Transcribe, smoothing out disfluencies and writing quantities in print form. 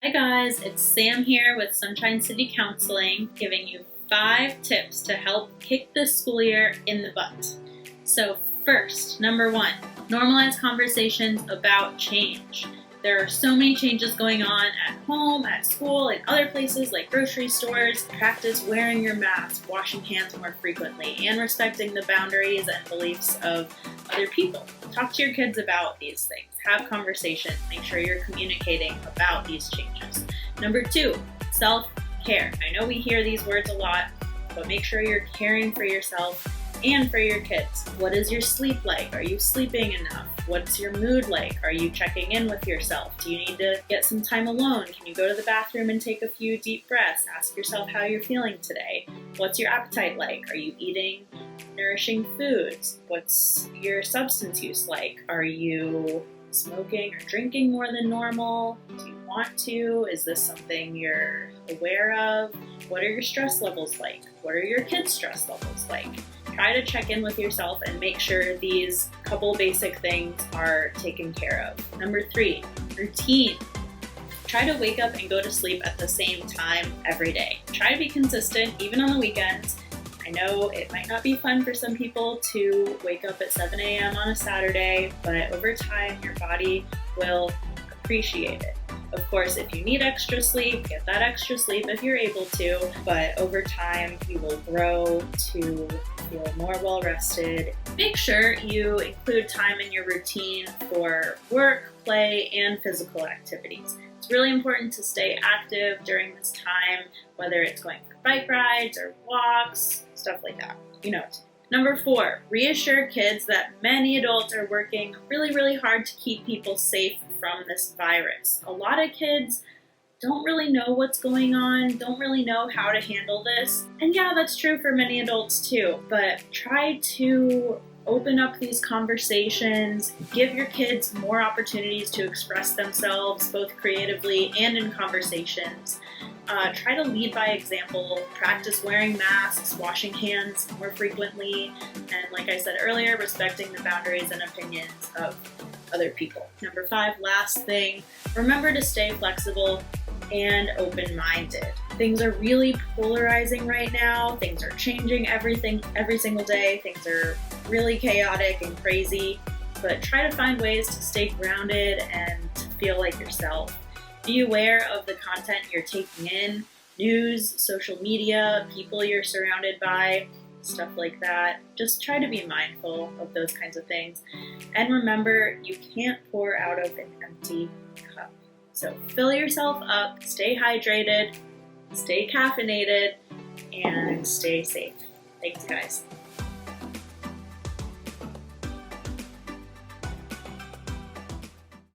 Hi guys, it's Sam here with Sunshine City Counseling, giving you 5 tips to help kick this school year in the butt. So first, number 1, normalize conversations about change. There are so many changes going on at home, at school, and other places like grocery stores. Practice wearing your mask, washing hands more frequently, and respecting the boundaries and beliefs of other people. Talk to your kids about these things. Have conversations. Make sure you're communicating about these changes. Number 2, self-care. I know we hear these words a lot, but make sure you're caring for yourself and for your kids. What is your sleep like? Are you sleeping enough? What's your mood like? Are you checking in with yourself? Do you need to get some time alone? Can you go to the bathroom and take a few deep breaths? Ask yourself how you're feeling today. What's your appetite like? Are you eating nourishing foods? What's your substance use like? Are you smoking or drinking more than normal? Do you want to? Is this something you're aware of? What are your stress levels like? What are your kids' stress levels like? Try to check in with yourself and make sure these couple basic things are taken care of. Number 3, routine. Try to wake up and go to sleep at the same time every day. Try to be consistent, even on the weekends. I know it might not be fun for some people to wake up at 7 a.m. on a Saturday, but over time, your body will appreciate it. Of course, if you need extra sleep, get that extra sleep if you're able to, but over time, you will grow to feel more well-rested. Make sure you include time in your routine for work, play, and physical activities. It's really important to stay active during this time, whether it's going for bike rides or walks, stuff like that. You know it. Number 4, reassure kids that many adults are working really hard to keep people safe from this virus. A lot of kids don't really know what's going on, don't really know how to handle this. And yeah, that's true for many adults too, but try to open up these conversations, give your kids more opportunities to express themselves, both creatively and in conversations. Try to lead by example, practice wearing masks, washing hands more frequently, and like I said earlier, respecting the boundaries and opinions of other people. Number 5, last thing, remember to stay flexible and open-minded. Things are really polarizing right now. Things are changing every single day. Things are really chaotic and crazy, but try to find ways to stay grounded and feel like yourself. Be aware of the content you're taking in, news, social media, people you're surrounded by, stuff like that. Just try to be mindful of those kinds of things. And remember, you can't pour out of an empty cup. So fill yourself up, stay hydrated, stay caffeinated, and stay safe. Thanks, guys.